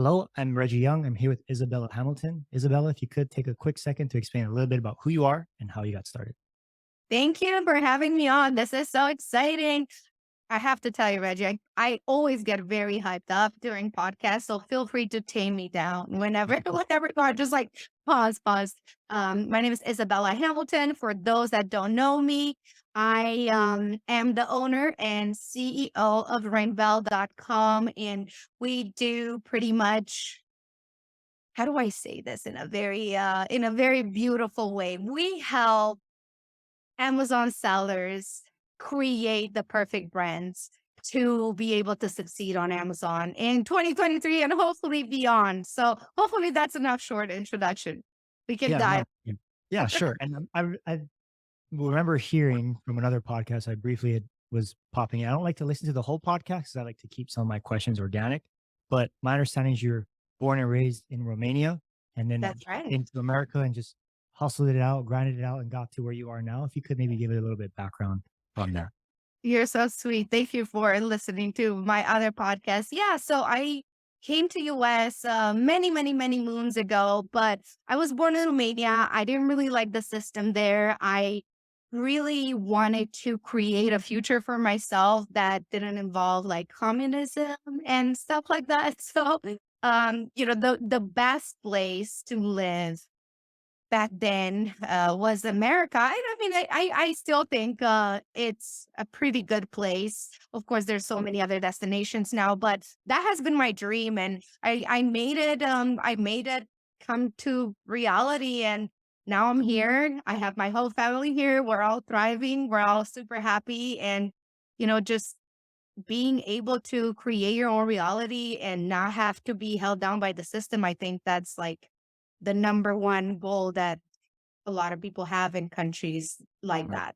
Hello, I'm Reggie Young. I'm here with Izabela Hamilton. Isabella, if you could take a quick second to explain a little bit about who you are and how you got started. Thank you for having me on. This is so exciting. I have to tell you, Reggie, I always get very hyped up during podcasts. So feel free to tame me down whenever, whenever I just like pause. My name is Izabela Hamilton. For those that don't know me, I am the owner and CEO of rainbell.com. And we do pretty much, how do I say this in a very beautiful way? We help Amazon sellers create the perfect brands to be able to succeed on Amazon in 2023 and hopefully beyond. So hopefully that's enough short introduction. We can Yeah, no, dive. yeah, sure. And I remember hearing from another podcast I briefly was popping in. I don't like to listen to the whole podcast because I like to keep some of my questions organic. But my understanding is you're born and raised in Romania and then That's right. into America and just hustled it out, grinded it out, and got to where you are now. If you could maybe give it a little bit background on that. You're so sweet. Thank you for listening to my other podcast. Yeah, so I came to US many moons ago, but I was born in Romania. I didn't really like the system there. I really wanted to create a future for myself that didn't involve like communism and stuff like that. So, the best place to live back then was America. I mean, I still think it's a pretty good place. Of course, there's so many other destinations now, but that has been my dream, and I made it. I made it come to reality, and now I'm here. I have my whole family here. We're all thriving. We're all super happy, and just being able to create your own reality and not have to be held down by the system. I think that's like the number one goal that a lot of people have in countries like Right. that.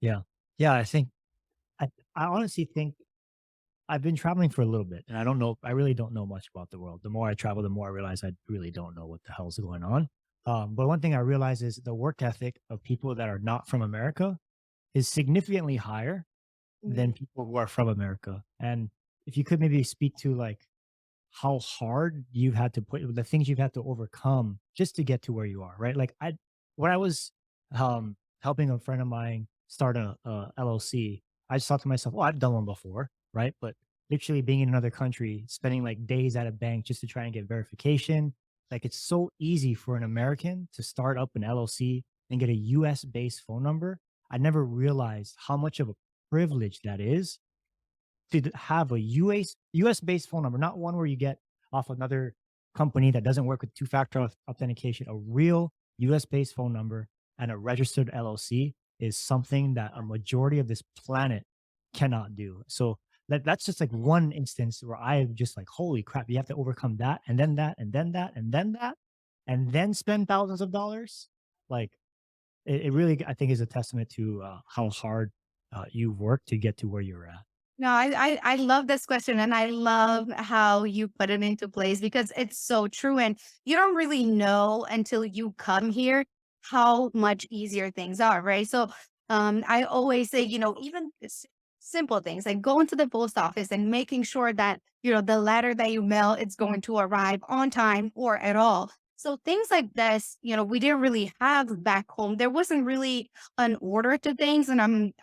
Yeah. Yeah. I, I honestly think I've been traveling for a little bit and I really don't know much about the world. The more I travel, the more I realize I really don't know what the hell's going on. But one thing I realize is the work ethic of people that are not from America is significantly higher Mhm. than people who are from America. And if you could maybe speak to like how hard you've had to put the things you've had to overcome just to get to where you are, right? Like when I was helping a friend of mine start a LLC, I just thought to myself, "Oh, I've done one before," right? But literally being in another country, spending like days at a bank just to try and get verification, like it's so easy for an American to start up an LLC and get a US based phone number. I never realized how much of a privilege that is to have a US based phone number, not one where you get off another company that doesn't work with two-factor authentication. A real US based phone number and a registered LLC is something that a majority of this planet cannot do. So that's just like one instance where I'm just like, holy crap, you have to overcome that and then that and then that and then that and then spend thousands of dollars. Like it really, I think, is a testament to how hard you've worked to get to where you're at. No, I love this question, and I love how you put it into place because it's so true. And you don't really know until you come here how much easier things are, right? So I always say, even simple things like going to the post office and making sure that, the letter that you mail it's going to arrive on time or at all. So things like this, we didn't really have back home. There wasn't really an order to things. And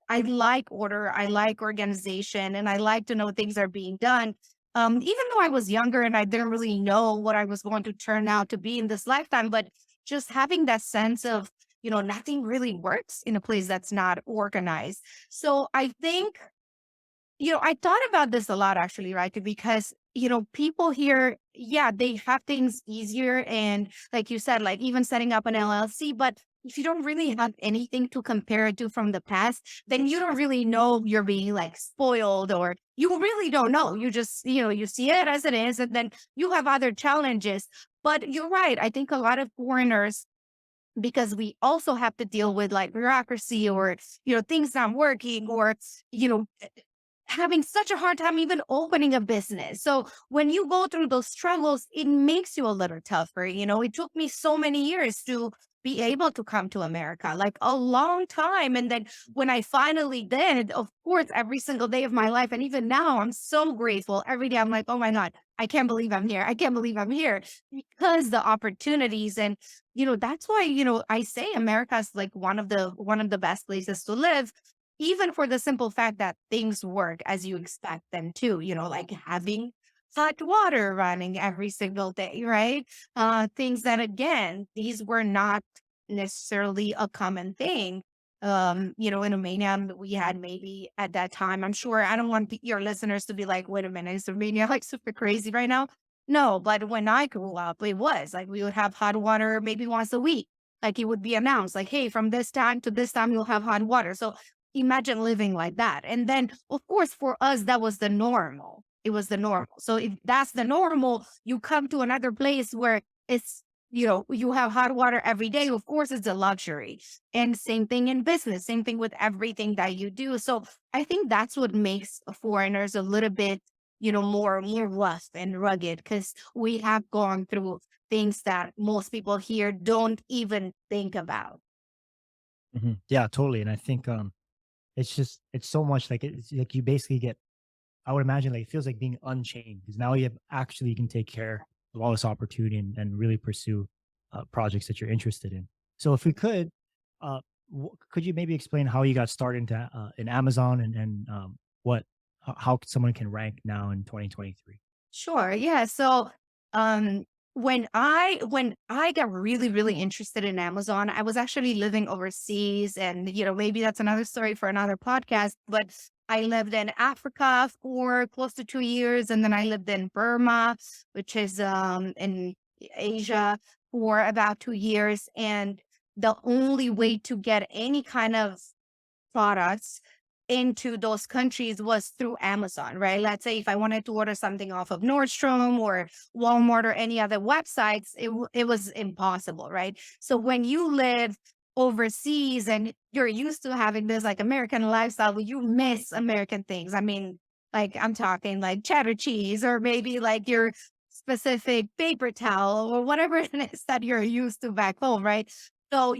I like order, I like organization, and I like to know things are being done. Even though I was younger and I didn't really know what I was going to turn out to be in this lifetime, but just having that sense of, nothing really works in a place that's not organized. So I think I thought about this a lot actually, right? Because, people here, yeah, they have things easier. And like you said, like even setting up an LLC, but if you don't really have anything to compare it to from the past, then you don't really know you're being like spoiled or you really don't know. You just, you see it as it is. And then you have other challenges. But you're right. I think a lot of foreigners, because we also have to deal with like bureaucracy or, things not working or, you know, having such a hard time even opening a business. So when you go through those struggles, it makes you a little tougher. It took me so many years to be able to come to America, like a long time. And then when I finally did, of course, every single day of my life, and even now, I'm so grateful. Every day, I'm like, oh my God, I can't believe I'm here. I can't believe I'm here because the opportunities and that's why I say America is like one of the best places to live, even for the simple fact that things work as you expect them to. Like having hot water running every single day, right? Things that again these were not necessarily a common thing. In Romania, we had maybe at that time, I'm sure I don't want your listeners to be like, wait a minute, is Romania like super crazy right now? No, but when I grew up, it was like we would have hot water maybe once a week. Like it would be announced, like, hey, from this time to this time, you'll have hot water. So imagine living like that. And then, of course, for us, that was the normal. It was the normal. So if that's the normal, you come to another place where you have hot water every day. Of course, it's a luxury. And same thing in business, same thing with everything that you do. So I think that's what makes foreigners a little bit, more rough and rugged because we have gone through things that most people here don't even think about. Yeah, totally. And I think it's so much like it's like you basically get, I would imagine like it feels like being unchained because now you have actually you can take care of all this opportunity and really pursue projects that you're interested in. So if we could, uh, could you maybe explain how you got started into in Amazon and what how someone can rank now in 2023? Sure. Yeah. So, um, when I got really really interested in Amazon, I was actually living overseas, and maybe that's another story for another podcast. But I lived in Africa for close to 2 years, and then I lived in Burma, which is in Asia, for about 2 years. And the only way to get any kind of products into those countries was through Amazon, right? Let's say if I wanted to order something off of Nordstrom or Walmart or any other websites, it was impossible, right? So when you live overseas and you're used to having this like American lifestyle, you miss American things. I mean, like I'm talking like cheddar cheese or maybe like your specific paper towel or whatever it is that you're used to back home, right? So,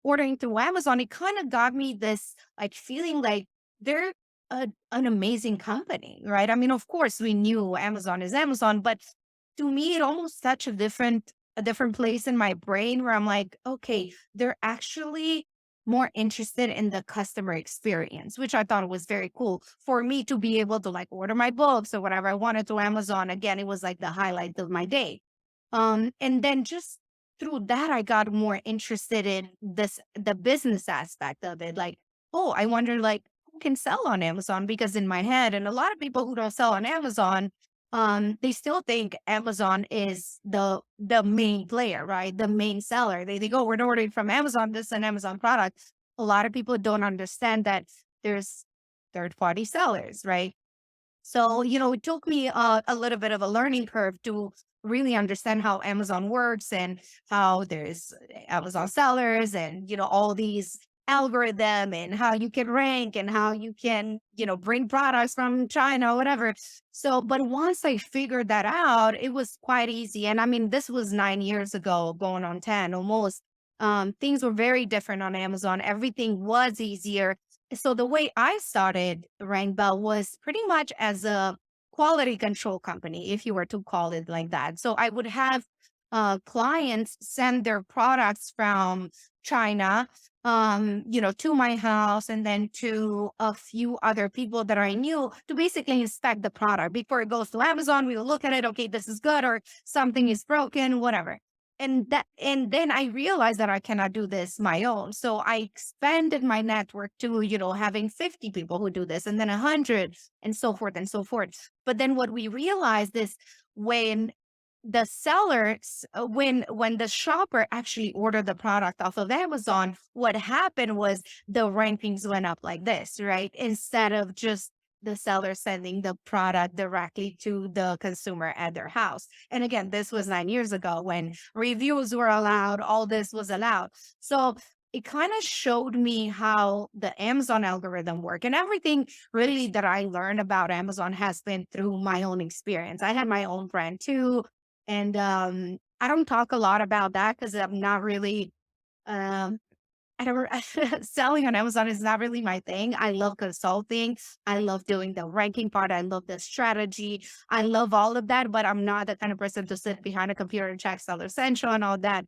ordering through Amazon, it kind of got me this like feeling like they're an amazing company, right? I mean, of course, we knew Amazon is Amazon, but to me, it almost touched a different place in my brain where I'm like, okay, they're actually more interested in the customer experience, which I thought was very cool for me to be able to like order my books or whatever I wanted to Amazon. Again, it was like the highlight of my day. And then just through that, I got more interested in the business aspect of it. Like, oh, I wonder like who can sell on Amazon? Because in my head, and a lot of people who don't sell on Amazon, they still think Amazon is the main player, right? The main seller. They think, oh, we're ordering from Amazon, this is an Amazon product. A lot of people don't understand that there's third party sellers, right? So, it took me a little bit of a learning curve to really understand how Amazon works and how there's Amazon sellers and, all these algorithm and how you can rank and how you can, bring products from China or whatever. So, but once I figured that out, it was quite easy. And I mean, this was 9 years ago, going on 10 almost. Things were very different on Amazon. Everything was easier, so the way I started Rank Bell was pretty much as a quality control company, if you were to call it like that. So I would have clients send their products from China, to my house and then to a few other people that I knew to basically inspect the product before it goes to Amazon. We will look at it. Okay, this is good, or something is broken, whatever. And then I realized that I cannot do this my own. So I expanded my network to, having 50 people who do this and then 100 and so forth and so forth. But then what we realized is when the sellers when the shopper actually ordered the product off of Amazon, what happened was the rankings went up like this, right? Instead of just the seller sending the product directly to the consumer at their house. And again, this was 9 years ago when reviews were allowed, all this was allowed. So it kind of showed me how the Amazon algorithm work, and everything really that I learned about Amazon has been through my own experience. I had my own brand too. And I don't talk a lot about that because I'm not really um I don't selling on Amazon is not really my thing. I love consulting. I love doing the ranking part. I love the strategy. I love all of that, but I'm not the kind of person to sit behind a computer and check Seller Central and all that.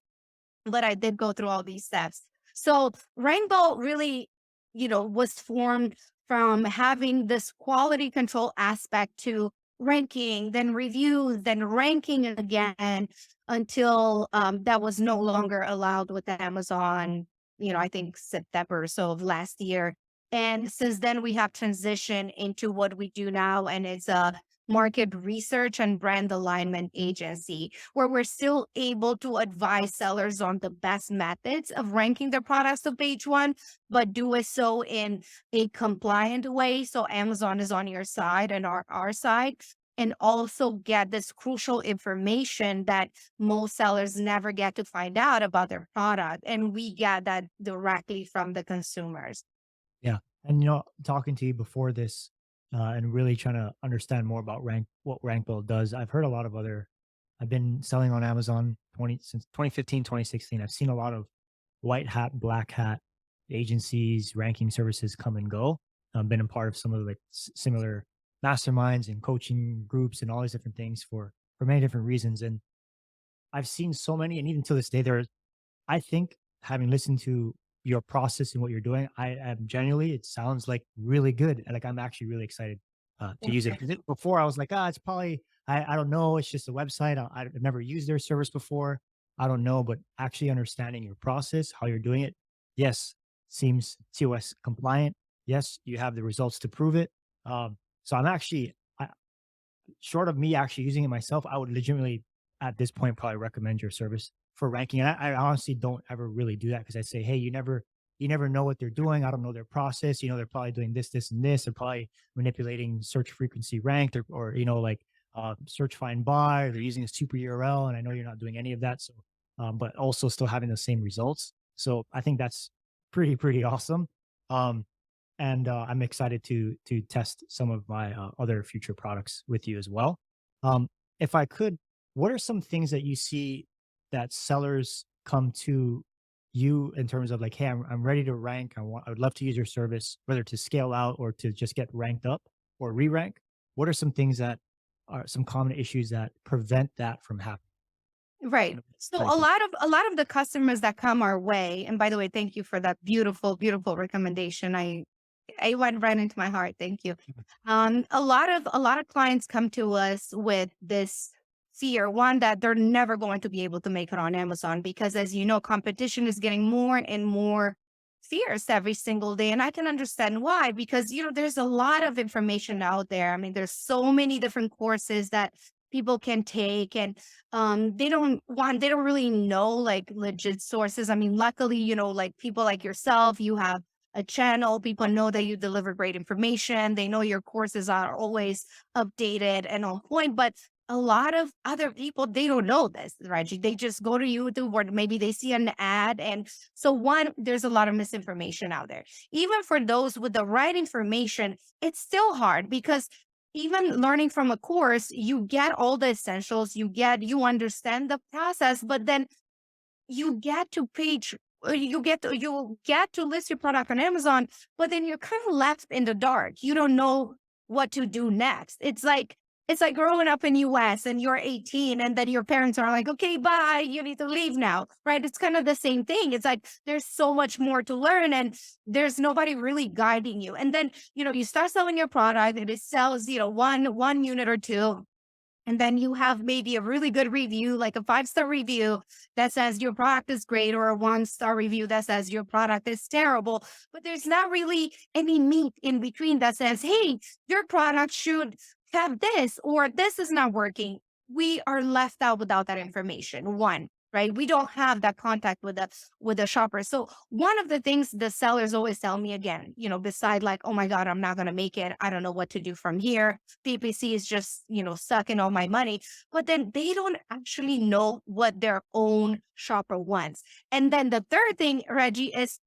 But I did go through all these steps. So Rainbow really, was formed from having this quality control aspect to ranking, then reviews, then ranking again until that was no longer allowed with Amazon, I think September or so of last year. And since then, we have transitioned into what we do now, and it's a market research and brand alignment agency where we're still able to advise sellers on the best methods of ranking their products to page one, but do it so in a compliant way. So Amazon is on your side and our side. And also get this crucial information that most sellers never get to find out about their product. And we get that directly from the consumers. Yeah. And talking to you before this, and really trying to understand more about what rank build does. I've heard a lot of other I've been selling on Amazon 20 since 2015, 2016. I've seen a lot of white hat, black hat agencies, ranking services come and go. I've been a part of some of the similar masterminds and coaching groups and all these different things for many different reasons. And I've seen so many, and even to this day, I think having listened to your process and what you're doing, I am genuinely, it sounds like really good. And like, I'm actually really excited to use it. 'Cause before I was like, it's probably, I don't know. It's just a website. I've never used their service before. I don't know, but actually understanding your process, how you're doing it. Yes. Seems TOS compliant. Yes. You have the results to prove it. So I'm actually, short of me actually using it myself, I would legitimately at this point probably recommend your service for ranking. And I honestly don't ever really do that because I say, hey, you never know what they're doing. I don't know their process. They're probably doing this, this, and this. They're probably manipulating search frequency ranked or like search find by. Or they're using a super URL, and I know you're not doing any of that. So, but also still having the same results. So I think that's pretty awesome. Um, and I'm excited to test some of my other future products with you as well. If I could, what are some things that you see that sellers come to you in terms of like, hey, I'm ready to rank. I would love to use your service, whether to scale out or to just get ranked up or re-rank. What are some things that are some common issues that prevent that from happening? Right. And So like, a lot of the customers that come our way, and by the way, thank you for that beautiful, beautiful recommendation. I went right into my heart. Thank you. A lot of clients come to us with this fear, one that they're never going to be able to make it on Amazon because, as you know, competition is getting more and more fierce every single day. And I can understand why, because there's a lot of information out there. I mean, there's so many different courses that people can take, and they don't really know like legit sources. I mean, luckily, like people like yourself, you have a channel. People know that you deliver great information. They know your courses are always updated and on point. But a lot of other people, they don't know this, Reggie. They just go to YouTube or maybe they see an ad. And so, one, there's a lot of misinformation out there. Even for those with the right information, it's still hard because even learning from a course, you get all the essentials, you understand the process, but then you get to list your product on Amazon, but then you're kind of left in the dark. You don't know what to do next. It's like growing up in US and you're 18 and then your parents are like, "Okay, bye, you need to leave now." Right? It's kind of the same thing. It's like there's so much more to learn and there's nobody really guiding you. And then, you start selling your product and it sells, one unit or two, and then you have maybe a really good review, like a 5-star review that says your product is great, or a 1-star review that says your product is terrible. But there's not really any meat in between that says, hey, your product should have this, or this is not working. We are left out without that information. One, right? We don't have that contact with the shopper. So one of the things the sellers always tell me again, beside like, oh my God, I'm not gonna make it. I don't know what to do from here. PPC is just, sucking all my money. But then they don't actually know what their own shopper wants. And then the third thing, Reggie, is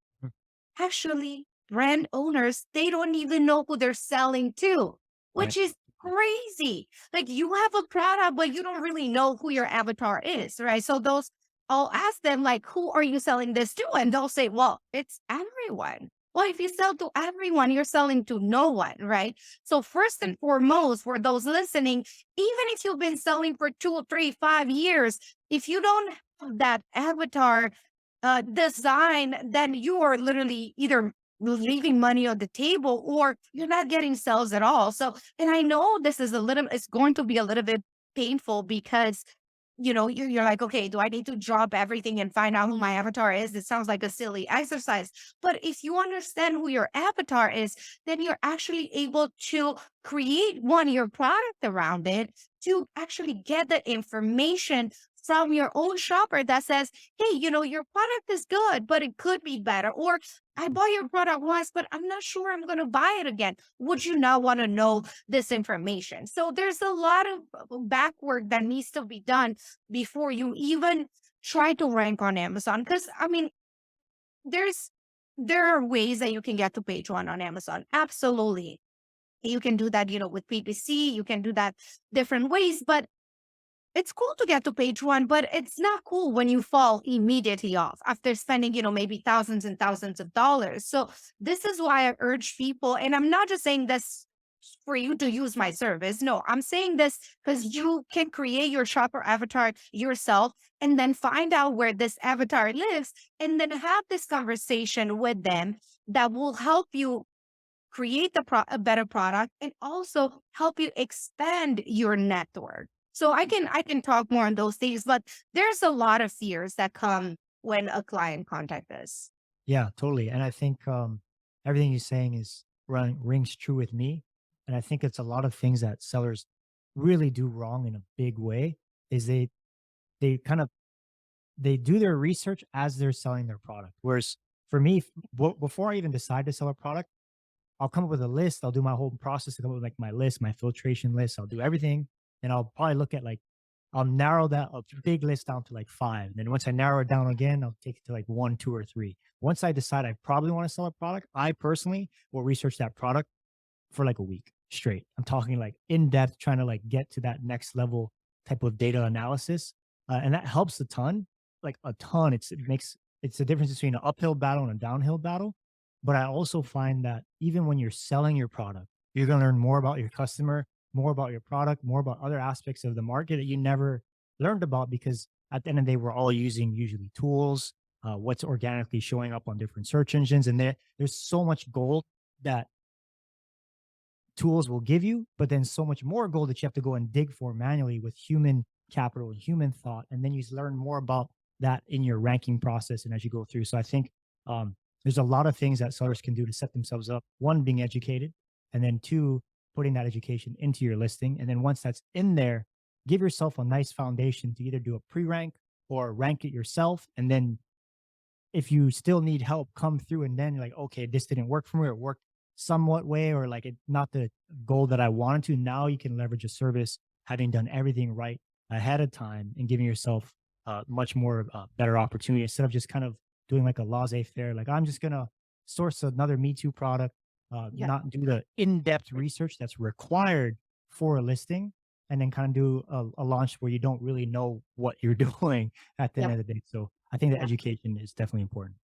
actually brand owners, they don't even know who they're selling to, right. which is crazy. Like you have a product, but you don't really know who your avatar is, right? So those I'll ask them like, who are you selling this to? And they'll say, well, it's everyone. Well, if you sell to everyone, you're selling to no one, right? So first and foremost, for those listening, even if you've been selling for 2, 3, 5 years, if you don't have that avatar design, then you are literally either leaving money on the table or you're not getting sales at all. So, and I know this is it's going to be a little bit painful because you're like, okay, do I need to drop everything and find out who my avatar is? It sounds like a silly exercise. But if you understand who your avatar is, then you're actually able to create your product around it to actually get the information from your own shopper that says, hey, your product is good, but it could be better. Or I bought your product once, but I'm not sure I'm going to buy it again. Would you not want to know this information? So there's a lot of back work that needs to be done before you even try to rank on Amazon. Because I mean, there's there are ways that you can get to page one on Amazon. Absolutely. You can do that, with PPC, you can do that different ways, but it's cool to get to page one, but it's not cool when you fall immediately off after spending, maybe thousands and thousands of dollars. So this is why I urge people, and I'm not just saying this for you to use my service. No, I'm saying this because you can create your shopper avatar yourself and then find out where this avatar lives and then have this conversation with them that will help you create a better product and also help you expand your network. So I can talk more on those things, but there's a lot of fears that come when a client contact us. Yeah, totally. And I think everything you're saying is rings true with me. And I think it's a lot of things that sellers really do wrong in a big way is they kind of they do their research as they're selling their product. Whereas for me, before I even decide to sell a product, I'll come up with a list. I'll do my whole process to come up with like my list, my filtration list. I'll do everything. And I'll probably look at like, I'll narrow that a big list down to like five. And then once I narrow it down again, I'll take it to like one, two, or three. Once I decide I probably want to sell a product, I personally will research that product for like a week straight. I'm talking like in depth, trying to like get to that next level type of data analysis. And that helps a ton, like a ton. It's the difference between an uphill battle and a downhill battle. But I also find that even when you're selling your product, you're going to learn more about your customer, more about your product, more about other aspects of the market that you never learned about because at the end of the day, we're all using usually tools, what's organically showing up on different search engines. And there's so much gold that tools will give you, but then so much more gold that you have to go and dig for manually with human capital and human thought. And then you learn more about that in your ranking process and as you go through. So I think there's a lot of things that sellers can do to set themselves up. One, being educated, and then two, putting that education into your listing. And then once that's in there, give yourself a nice foundation to either do a pre rank or rank it yourself. And then if you still need help, come through and then you're like, okay, this didn't work for me or it worked somewhat way or like it not the goal that I wanted to. Now you can leverage a service having done everything right ahead of time and giving yourself much more better opportunity instead of just kind of doing like a laissez-faire. Like I'm just gonna source another Me Too product, Yeah. not do the in-depth research that's required for a listing, and then kind of do a launch where you don't really know what you're doing at the end Yep. of the day. So I think that education is definitely important.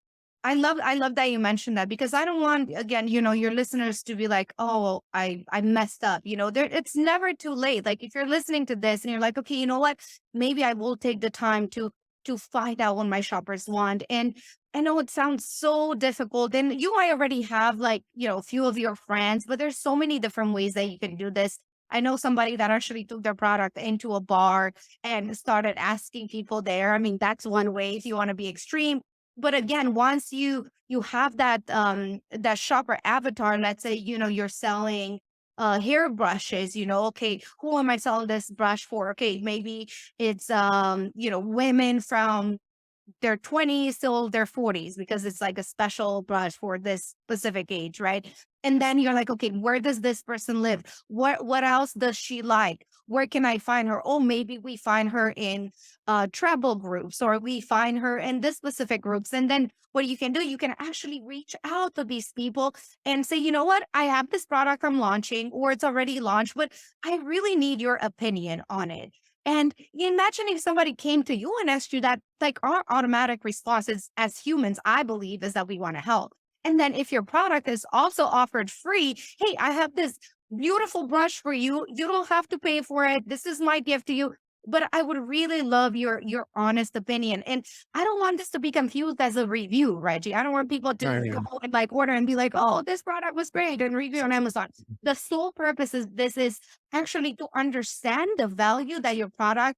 I love that you mentioned that because I don't want again, your listeners to be like, "Oh, I messed up." There it's never too late. Like if you're listening to this and you're like, "Okay, you know what? Maybe I will take the time to find out what my shoppers want." And I know it sounds so difficult and you might already have like, a few of your friends, but there's so many different ways that you can do this. I know somebody that actually took their product into a bar and started asking people there. I mean, that's one way if you want to be extreme, but again, once you have that shopper avatar, let's say, you're selling hair brushes, okay, who am I selling this brush for? Okay, maybe it's women from their 20s till their 40s because it's like a special brush for this specific age, right? And then you're like, okay, where does this person live? What else does she like? Where can I find her? Oh, maybe we find her in travel groups or we find her in this specific groups. And then what you can do, you can actually reach out to these people and say, you know what, I have this product I'm launching or it's already launched, but I really need your opinion on it. And you imagine if somebody came to you and asked you that, like our automatic response is, as humans, I believe, is that we want to help. And then if your product is also offered free, hey, I have this beautiful brush for you. You don't have to pay for it. This is my gift to you. But I would really love your honest opinion. And I don't want this to be confused as a review, Reggie. I don't want people to Right. go and like order and be like, oh, this product was great and review on Amazon. The sole purpose is this is actually to understand the value that your product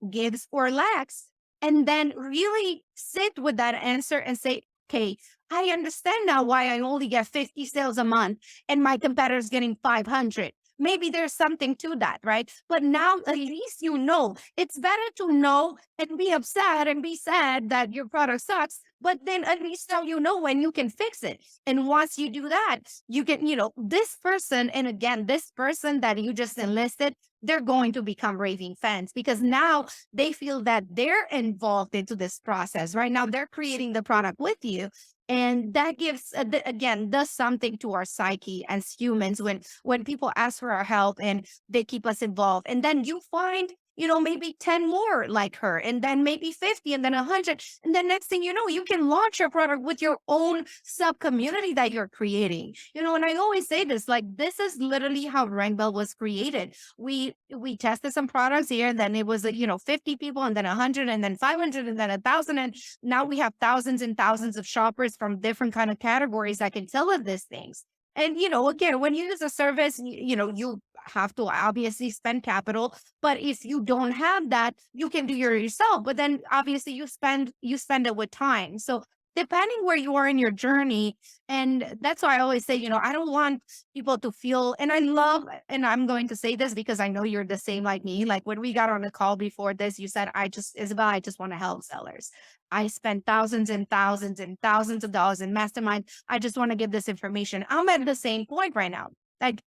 gives or lacks, and then really sit with that answer and say, okay, I understand now why I only get 50 sales a month and my competitor's getting 500. Maybe there's something to that, right? But now at least you know. It's better to know and be upset and be sad that your product sucks, but then at least now you know when you can fix it. And once you do that, you can, this person, and again, this person that you just enlisted, they're going to become raving fans because now they feel that they're involved into this process. Right now, they're creating the product with you. And that gives, again, does something to our psyche as humans when people ask for our help and they keep us involved. And then you find, maybe 10 more like her, and then maybe 50, and then 100. And then next thing you know, you can launch your product with your own sub community that you're creating. And I always say this, like, this is literally how Rankbell was created. We tested some products here, and then it was 50 people, and then 100, and then 500, and then 1,000, and now we have thousands and thousands of shoppers from different kind of categories that can tell us these things. And again, when you use a service, you have to obviously spend capital, but if you don't have that, you can do it yourself. But then obviously you spend it with time. So depending where you are in your journey, and that's why I always say, I don't want people to feel, and I love, and I'm going to say this because I know you're the same like me. Like when we got on the call before this, you said, Isabel, I just want to help sellers. I spend thousands and thousands and thousands of dollars in mastermind. I just want to give this information. I'm at the same point right now. Like,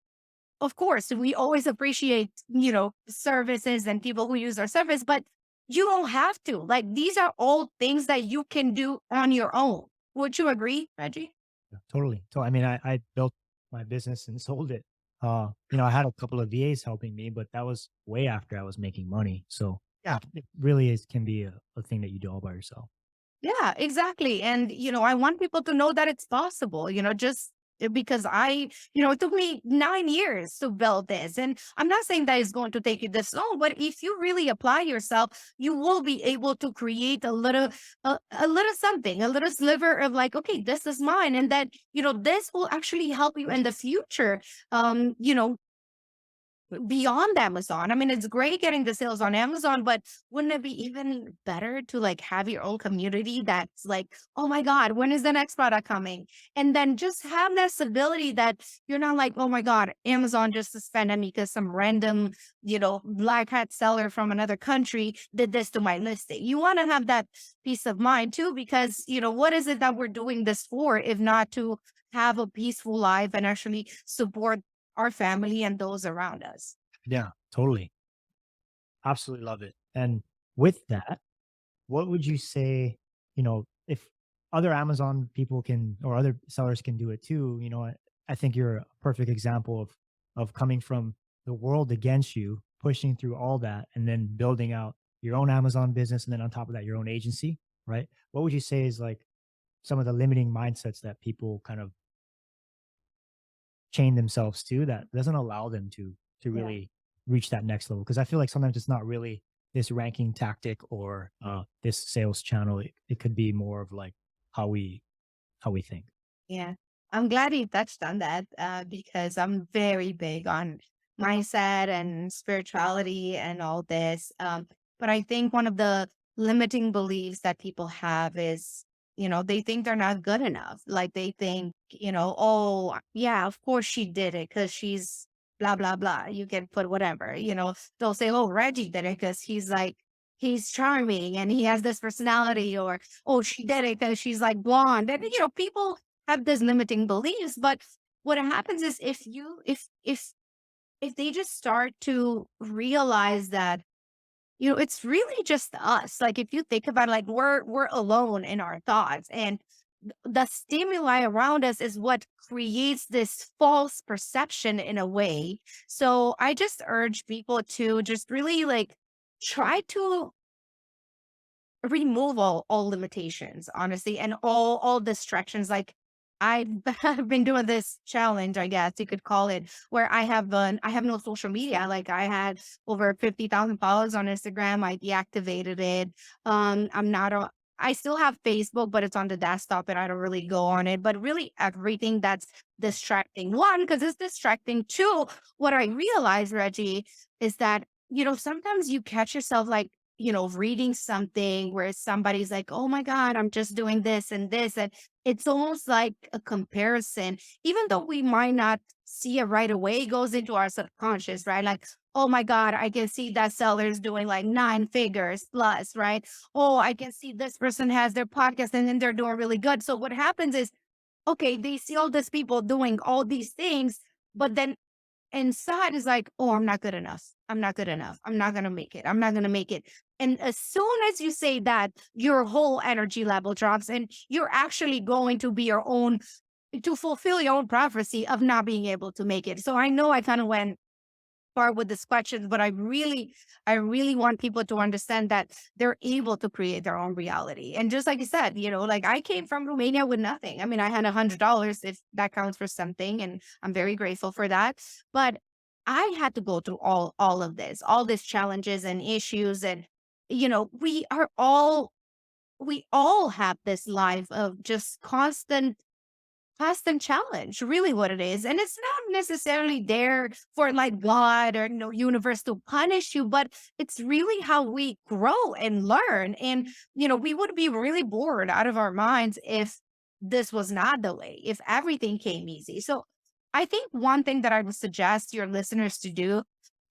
of course, we always appreciate, services and people who use our service, but you don't have to. Like, these are all things that you can do on your own. Would you agree, Reggie? Yeah, totally. So I mean, I built my business and sold it. I had a couple of VAs helping me, but that was way after I was making money. So yeah, it really is can be a thing that you do all by yourself. Yeah, exactly. And, I want people to know that it's possible, just because it took me 9 years to build this. And I'm not saying that it's going to take you this long, but if you really apply yourself, you will be able to create a little something, a little sliver of like, okay, this is mine. And that, this will actually help you in the future. Beyond Amazon. I mean, it's great getting the sales on Amazon, but wouldn't it be even better to like have your own community that's like, oh my God, when is the next product coming? And then just have that stability that you're not like, oh my God, Amazon just suspended me because some random, black hat seller from another country did this to my listing. You want to have that peace of mind too, because, what is it that we're doing this for if not to have a peaceful life and actually support our family and those around us. Yeah, totally. Absolutely love it. And with that, what would you say, if other Amazon people can or other sellers can do it too, I think you're a perfect example of coming from the world against you, pushing through all that and then building out your own Amazon business and then on top of that your own agency, right? What would you say is like some of the limiting mindsets that people kind of chain themselves to that doesn't allow them to Yeah. really reach that next level? Because I feel like sometimes it's not really this ranking tactic or this sales channel. It could be more of like how we how we think. Yeah. I'm glad you touched on that because I'm very big on mindset and spirituality and all this. But I think one of the limiting beliefs that people have is, they think they're not good enough. Like they think, oh, yeah, of course she did it because she's blah, blah, blah. You can put whatever, they'll say, oh, Reggie did it because he's charming and he has this personality, or, oh, she did it because she's like blonde. And, people have this limiting beliefs. But what happens is if they just start to realize that, it's really just us. Like if you think about it, like we're alone in our thoughts, and the stimuli around us is what creates this false perception in a way. So I just urge people to just really like try to remove all limitations, honestly, and all distractions. Like I've I've been doing this challenge, I guess you could call it, where I have no social media. Like I had over 50,000 followers on Instagram. I deactivated it. I'm not a I still have Facebook, but it's on the desktop and I don't really go on it. But really everything that's distracting. One, because it's distracting. Two, what I realized, Reggie, is that, sometimes you catch yourself like, reading something where somebody's like, oh my God, I'm just doing this and this. And it's almost like a comparison, even though we might not see it right away, it goes into our subconscious, right? Like, oh my God, I can see that seller's doing like 9 figures plus, right? Oh, I can see this person has their podcast and then they're doing really good. So what happens is, okay, they see all these people doing all these things, but then inside is like, "Oh, I'm not good enough. I'm not good enough. I'm not gonna make it. I'm not gonna make it." And as soon as you say that, your whole energy level drops and you're actually going to be your own to fulfill your own prophecy of not being able to make it. So I know I kind of went far with this question, but I really want people to understand that they're able to create their own reality. And just like you said, like I came from Romania with nothing. I mean, I had $100 if that counts for something, and I'm very grateful for that. But I had to go through all of this, all these challenges and issues, and we all have this life of just constant challenge, really what it is. And it's not necessarily there for like God or universe to punish you, but it's really how we grow and learn. And we would be really bored out of our minds if this was not the way, if everything came easy. So I think one thing that I would suggest your listeners to do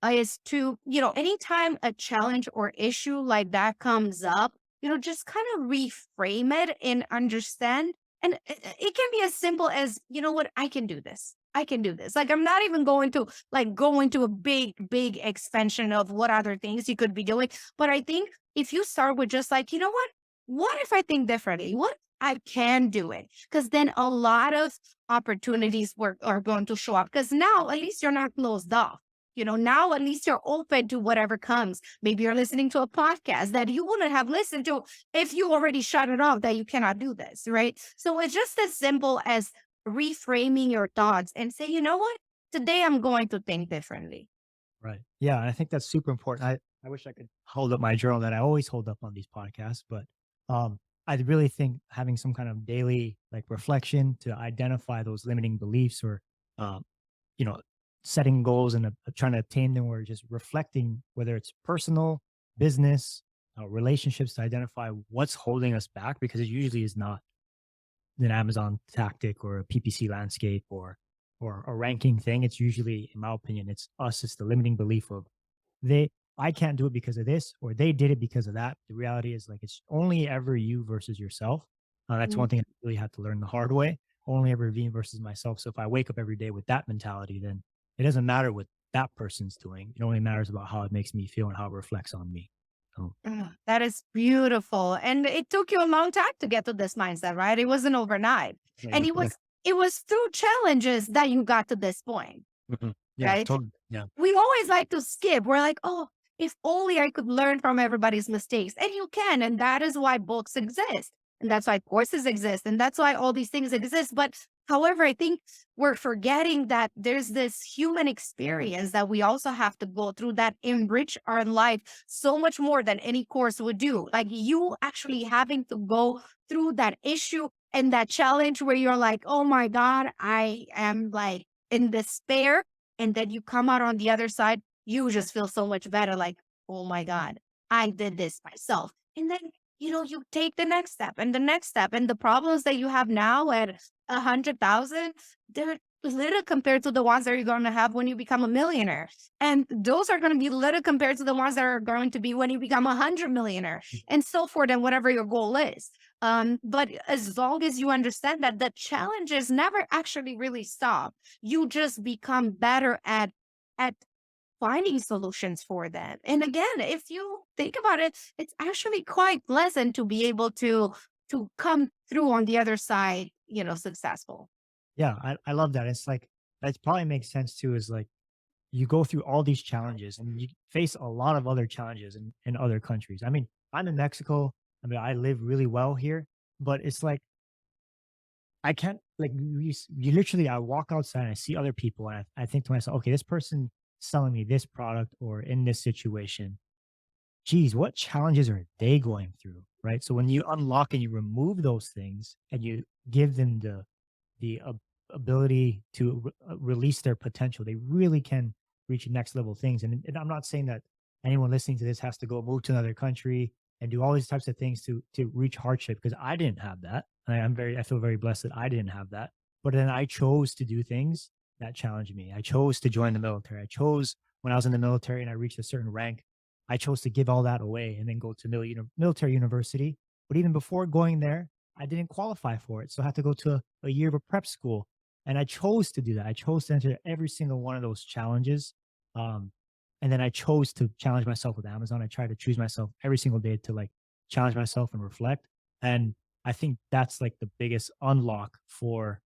is to, anytime a challenge or issue like that comes up, just kind of reframe it and understand, and it can be as simple as, you know what, I can do this. I can do this. Like I'm not even going to like go into a big expansion of what other things you could be doing. But I think if you start with just like, what if I think differently? What I can do it? Because then a lot of opportunities are going to show up. Because now at least you're not closed off. Now at least you're open to whatever comes. Maybe you're listening to a podcast that you wouldn't have listened to if you already shut it off that you cannot do this, right? So it's just as simple as reframing your thoughts and say, you know what? Today I'm going to think differently. Right. Yeah, and I think that's super important. I wish I could hold up my journal that I always hold up on these podcasts, but I really think having some kind of daily like reflection to identify those limiting beliefs or um, you know, setting goals and trying to attain them, or just reflecting whether it's personal, business, relationships, to identify what's holding us back, because it usually is not an Amazon tactic or a PPC landscape or a ranking thing. It's usually, in my opinion, it's us. It's the limiting belief of they I can't do it because of this, or they did it because of that. The reality is like it's only ever you versus yourself. That's one thing I really had to learn the hard way. Only ever me versus myself. So if I wake up every day with that mentality, then it doesn't matter what that person's doing. It only matters about how it makes me feel and how it reflects on me. So That is beautiful. And it took you a long time to get to this mindset, right? It wasn't overnight. yeah, And it was through challenges that you got to this point, yeah, right? totally. Yeah. We always like to skip. We're like, oh, if only I could learn from everybody's mistakes. And you can. And that is why books exist. And that's why courses exist. And that's why all these things exist. But however, I think we're forgetting that there's this human experience that we also have to go through that enrich our life so much more than any course would do. Like you actually having to go through that issue and that challenge where you're like, oh my God, I am like in despair, and then you come out on the other side, you just feel so much better. Like, oh my God, I did this myself. And then, you take the next step and the next step. And the problems that you have now at 100,000, they're little compared to the ones that you're going to have when you become a millionaire. And those are going to be little compared to the ones that are going to be when you become 100 millionaire, and so forth, and whatever your goal is. But as long as you understand that the challenges never actually really stop, you just become better at finding solutions for them. And again, if you think about it, it's actually quite pleasant to be able to come through on the other side, successful. Yeah, I love that. It's like that probably makes sense too, is like you go through all these challenges and you face a lot of other challenges in other countries. I mean, I'm in Mexico. I mean, I live really well here, but it's like I can't like you literally I walk outside and I see other people and I think to myself, okay, this person selling me this product or in this situation, geez, what challenges are they going through? Right. So when you unlock and you remove those things and you give them the ability to release their potential, they really can reach next level things. And I'm not saying that anyone listening to this has to go move to another country and do all these types of things to reach hardship because I didn't have that. And I feel very blessed that I didn't have that. But then I chose to do things that challenged me. I chose to join the military. I chose when I was in the military and I reached a certain rank, I chose to give all that away and then go to military university. But even before going there, I didn't qualify for it. So I had to go to a year of a prep school. And I chose to do that. I chose to enter every single one of those challenges. Um, and then I chose to challenge myself with Amazon. I try to choose myself every single day to like challenge myself and reflect. And I think that's like the biggest unlock for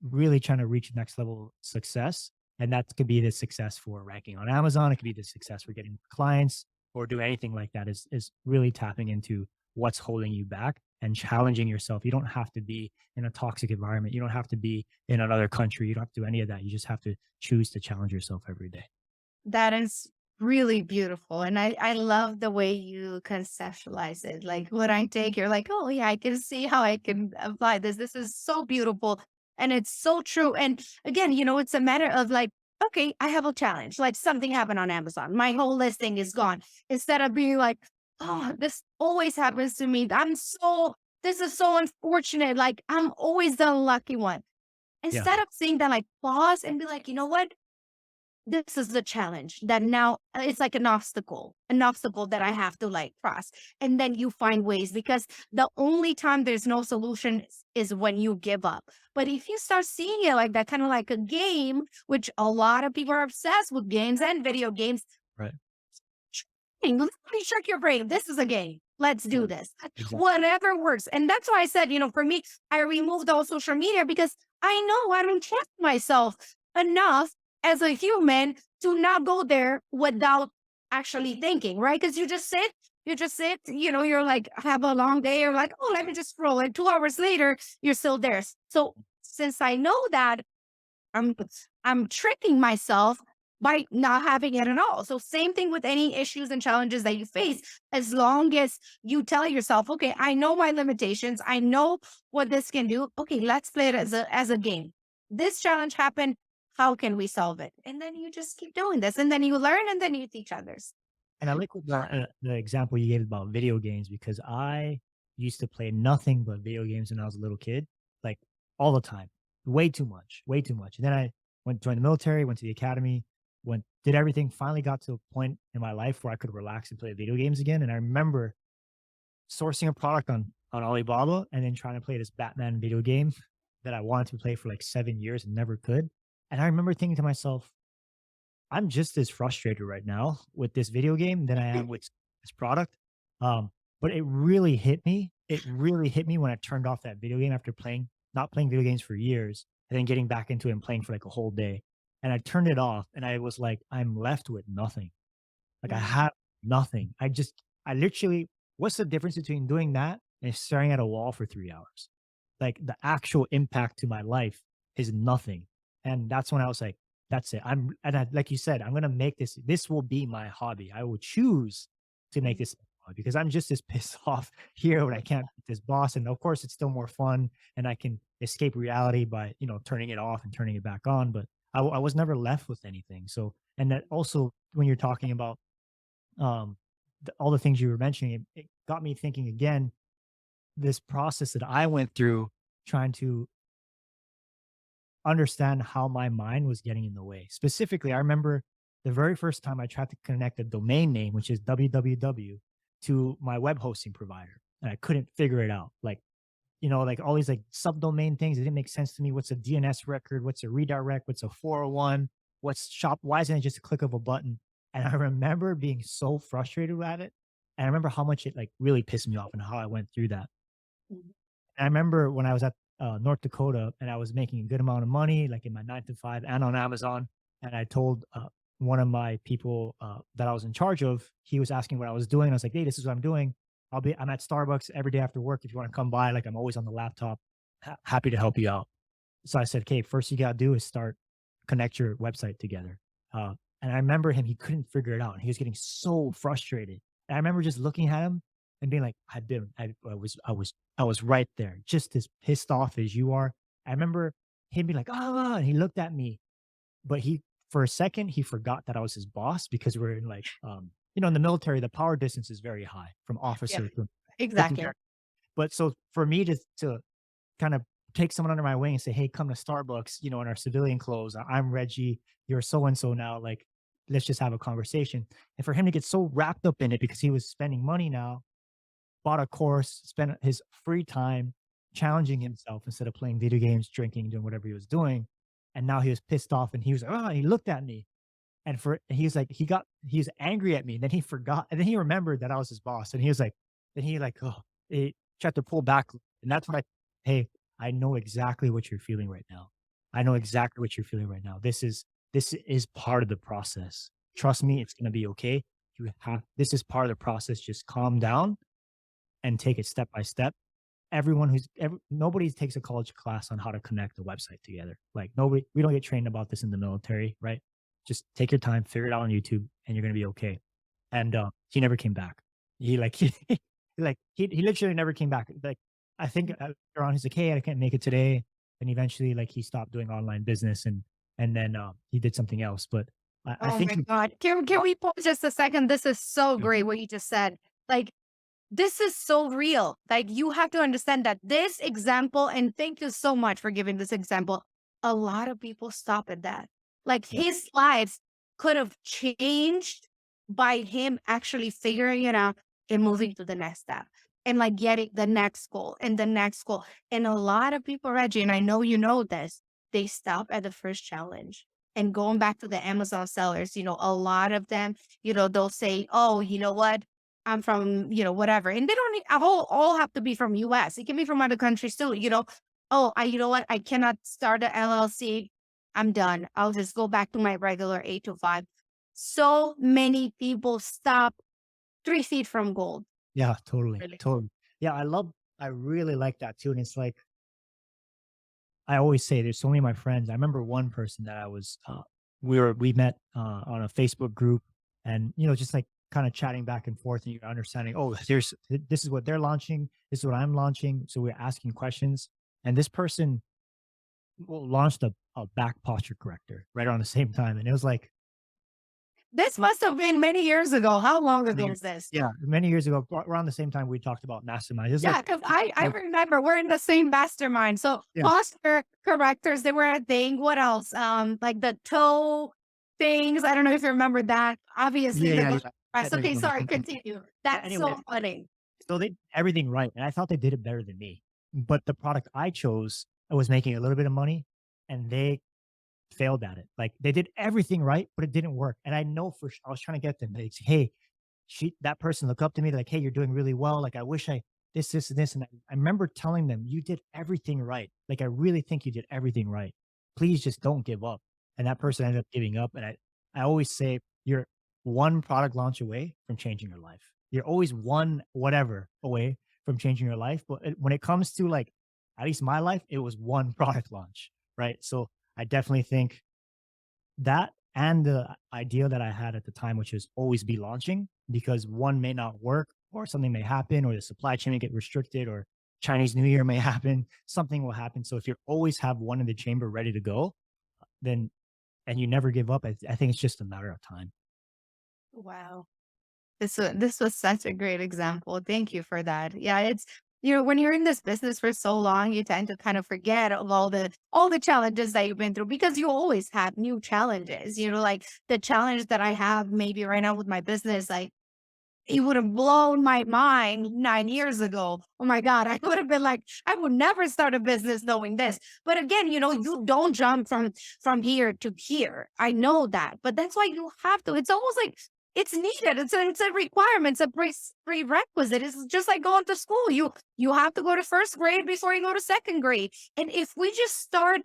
really trying to reach next level success. And that could be the success for ranking on Amazon. It could be the success for getting clients or do anything like that is really tapping into what's holding you back and challenging yourself. You don't have to be in a toxic environment. You don't have to be in another country. You don't have to do any of that. You just have to choose to challenge yourself every day. That is really beautiful. And I love the way you conceptualize it. Like what I take, you're like, oh yeah, I can see how I can apply this. This is so beautiful. And it's so true. And again, it's a matter of like, okay, I have a challenge. Like something happened on Amazon. My whole listing is gone. Instead of being like, oh, this always happens to me. This is so unfortunate. Like I'm always the unlucky one. Yeah. Instead of saying that, like pause and be like, you know what? This is the challenge that now it's like an obstacle that I have to like cross. And then you find ways because the only time there's no solution is when you give up. But if you start seeing it like that, kind of like a game, which a lot of people are obsessed with games and video games, Right. literally trick your brain. This is a game. Let's Yeah. do this. Exactly. Whatever works. And that's why I said, for me, I removed all social media because I know I don't trust myself enough as a human to not go there without actually thinking, right? Because you just sit, you're like, have a long day. You're like, oh, let me just scroll. And 2 hours later, you're still there. So since I know that, I'm I'm tricking myself by not having it at all. So same thing with any issues and challenges that you face. As long as you tell yourself, okay, I know my limitations. I know what this can do. Okay, let's play it as a game. This challenge happened. How can we solve it? And then you just keep doing this, and then you learn, and then you teach others. And I like what the example you gave about video games because I used to play nothing but video games when I was a little kid, like all the time, way too much, way too much. And then I went joined the military, went to the academy, went did everything. Finally, got to a point in my life where I could relax and play video games again. And I remember sourcing a product on Alibaba and then trying to play this Batman video game that I wanted to play for like 7 years and never could. And I remember thinking to myself, I'm just as frustrated right now with this video game than I am with this product. Um, but it really hit me. It really hit me when I turned off that video game after not playing video games for years and then getting back into it and playing for like a whole day. And I turned it off and I was like, I'm left with nothing. Like I Yeah. have nothing. I literally, what's the difference between doing that and staring at a wall for 3 hours? Like the actual impact to my life is nothing. And that's when I was like, that's it. Like you said, I'm going to make this will be my hobby. I will choose to make this my hobby because I'm just as pissed off here when I can't beat this boss. And of course it's still more fun and I can escape reality by, turning it off and turning it back on. But I was never left with anything. So, and that also when you're talking about um, all the things you were mentioning, it got me thinking again, this process that I went through trying to understand how my mind was getting in the way. Specifically, I remember the very first time I tried to connect a domain name, which is www, to my web hosting provider, and I couldn't figure it out. Like all these like subdomain things, it didn't make sense to me. What's a DNS record? What's a redirect? What's a 401? What's shop? Why isn't it just a click of a button? And I remember being so frustrated at it. And I remember how much it like really pissed me off and how I went through that. Mhm. I remember when I was at North Dakota and I was making a good amount of money, like in my 9 to 5 and on Amazon. And I told one of my people that I was in charge of, he was asking what I was doing. I was like, hey, this is what I'm doing. I'm at Starbucks every day after work. If you want to come by, like I'm always on the laptop, happy to help you out. So I said, okay, first you got to do is connect your website together. And I remember him, he couldn't figure it out. And he was getting so frustrated. And I remember just looking at him and being like, I was right there, just as pissed off as you are. I remember him being like, oh, and he looked at me, but for a second, he forgot that I was his boss because we're in like, in the military, the power distance is very high from Yeah, officer to exactly. but so for me to kind of take someone under my wing and say, "Hey, come to Starbucks," in our civilian clothes. I'm Reggie. You're so and so now. Like, let's just have a conversation. And for him to get so wrapped up in it because he was spending money now, bought a course, spent his free time challenging himself instead of playing video games, drinking, doing whatever he was doing. And now he was pissed off and he was like, oh, he looked at me. And he was like, he was angry at me. And then he forgot. And then he remembered that I was his boss. And he was like, then he like, oh, he tried to pull back. And that's when hey, I know exactly what you're feeling right now. I know exactly what you're feeling right now. This is part of the process. Trust me, it's gonna be okay. This is part of the process. Just calm down and take it step by step. Nobody takes a college class on how to connect a website together. Like we don't get trained about this in the military, right? Just take your time, figure it out on YouTube, and you're gonna be okay. And he never came back. He like he literally never came back. Like I think later on he's like, hey, I can't make it today. And eventually, like he stopped doing online business and then he did something else. But I Oh think my God. Can we pause just a second? This is so great what you just said. Like, this is so real. Like, you have to understand that this example, and thank you so much for giving this example. A lot of people stop at that. Like, yeah, his lives could have changed by him actually figuring it out and moving to the next step and like getting the next goal and the next goal. And a lot of people, Reggie, and I know you know this, they stop at the first challenge. And going back to the Amazon sellers, a lot of them, they'll say, oh, you know what? I'm from, whatever. And they don't all have to be from US. It can be from other countries too. Oh, you know what? I cannot start a LLC. I'm done. I'll just go back to my regular 8 to 5. So many people stop 3 feet from gold. yeah, totally, Really. totally. Yeah, I really like that too. And it's like I always say there's so many of my friends. I remember one person that I was we met on a Facebook group and just like kind of chatting back and forth and you're understanding, oh, this is what they're launching, this is what I'm launching. So we're asking questions. And this person launched a back posture corrector right around the same time. And it was like This must have been many years ago. How long many ago years- is this? yeah, many years ago, around the same time we talked about mastermind. It's Yeah, because I like remember we're in the same mastermind. So yeah, posture correctors, they were a thing. What else? Like the toe things. I don't know if you remember that. Obviously, yeah, the yeah, bench yeah. press. Definitely Okay, remember. sorry, continue. That's Anyway, so funny. so they did everything right, and I thought they did it better than me. But the product I chose was making a little bit of money, and they failed at it. Like they did everything right, but it didn't work. And I know I was trying to get them. Like, hey, that person look up to me like, hey, you're doing really well. Like I wish this, and this. And I remember telling them, you did everything right. Like I really think you did everything right. Please just don't give up. And that person ended up giving up. And I always say you're one product launch away from changing your life. You're always one whatever away from changing your life. But when it comes to like, at least my life, it was one product launch, right? So I definitely think that and the idea that I had at the time, which is always be launching because one may not work or something may happen or the supply chain may get restricted or Chinese New Year may happen, something will happen. So if you always have one in the chamber ready to go, then and you never give up, I think it's just a matter of time. Wow. This was such a great example. Thank you for that. Yeah, when you're in this business for so long, you tend to kind of forget of all the challenges that you've been through because you always have new challenges. Like the challenge that I have maybe right now with my business, like it would have blown my mind 9 years ago. Oh my God. I would have been like, I would never start a business knowing this. But again, you don't jump from here to here. I know that. But that's why you have to. It's almost like it's needed. It's a requirement. It's a prerequisite. It's just like going to school. You have to go to first grade before you go to second grade. And if we just start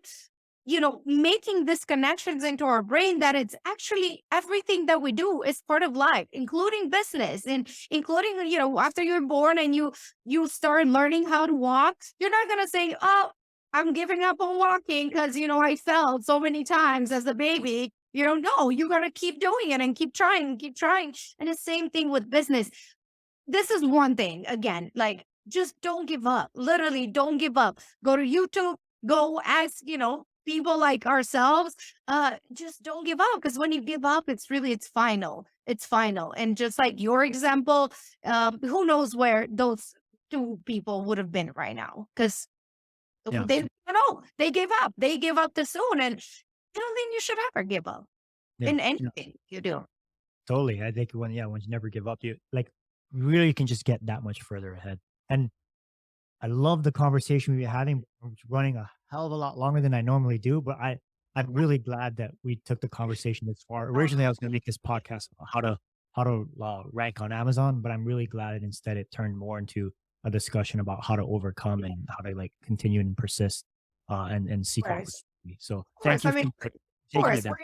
making these connections into our brain that it's actually everything that we do is part of life, including business and including, after you're born and you start learning how to walk, you're not going to say, oh, I'm giving up on walking because, I fell so many times as a baby. You don't know. You're going to keep doing it and keep trying and keep trying. And the same thing with business. This is one thing, again, like, just don't give up. Literally, don't give up. Go to YouTube, go ask, people like ourselves. Just don't give up, because when you give up, it's final. It's final. And just like your example, who knows where those two people would have been right now? Because Yeah. they gave up. They gave up too soon. And I don't think you should ever give up Yeah. in Yeah. anything you do. Totally. I think when you never give up, you like really can just get that much further ahead. And I love the conversation we were having. It's running a hell of a lot longer than I normally do, but I'm really glad that we took the conversation this far. Originally, I was going to make this podcast about how to rank on Amazon, but I'm really glad that instead it turned more into a discussion about how to overcome and how to like continue and persist and seek Course. opportunity. So thank Course. you I mean, for of taking it course, down.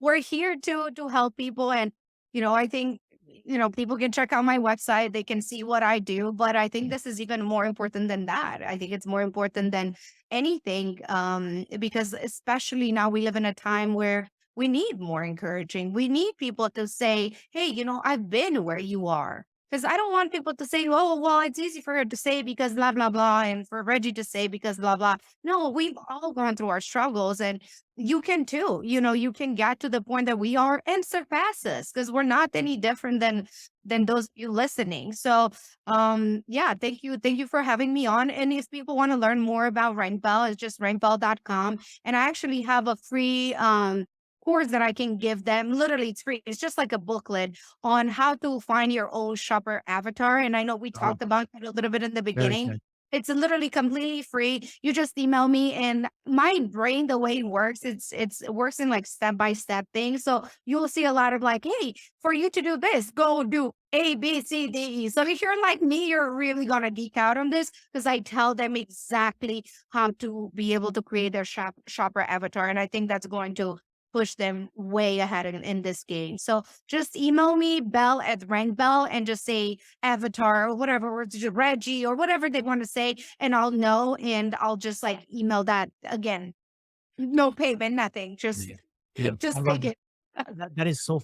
we're here to help people, and I think people can check out my website. They can see what I do, but I think this is even more important than that. I think it's more important than anything, because especially now we live in a time where we need more encouraging. We need people to say, "Hey, I've been where you are." Because I don't want people to say, "Oh, well, it's easy for her to say because blah blah blah," and for Reggie to say because blah blah. No, we've all gone through our struggles, and you can too. You can get to the point that we are and surpass us, because we're not any different than those of you listening. So yeah, thank you for having me on. And if people want to learn more about Rankbell, it's just rankbell.com. And I actually have a free course that I can give them. Literally, it's free. It's just like a booklet on how to find your own shopper avatar. And I know we Oh, talked about it a little bit in the very beginning. good. It's literally completely free. You just email me, and my brain, the way it works, it works in like step by step things. So you'll see a lot of like, hey, for you to do this, go do A, B, C, D, E. So if you're like me, you're really gonna geek out on this, because I tell them exactly how to be able to create their shopper avatar, and I think that's going to push them way ahead in this game. So just email me, Bell at Rank Bell, and just say avatar or whatever, or just Reggie or whatever they want to say, and I'll know, and I'll just like email that again. No payment, nothing. Just Yeah. Yeah. I just love take it. that is so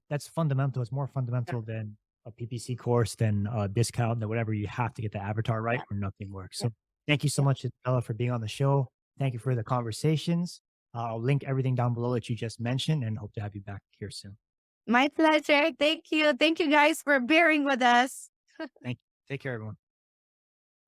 that's fundamental. It's more fundamental than a PPC course, than a discount, than whatever. You have to get the avatar right Yeah, or nothing works. yeah, So thank you so yeah. much, Isabella, for being on the show. Thank you for the conversations. I'll link everything down below that you just mentioned and hope to have you back here soon. My pleasure. Thank you. Thank you guys for bearing with us. Thank you. Take care, everyone.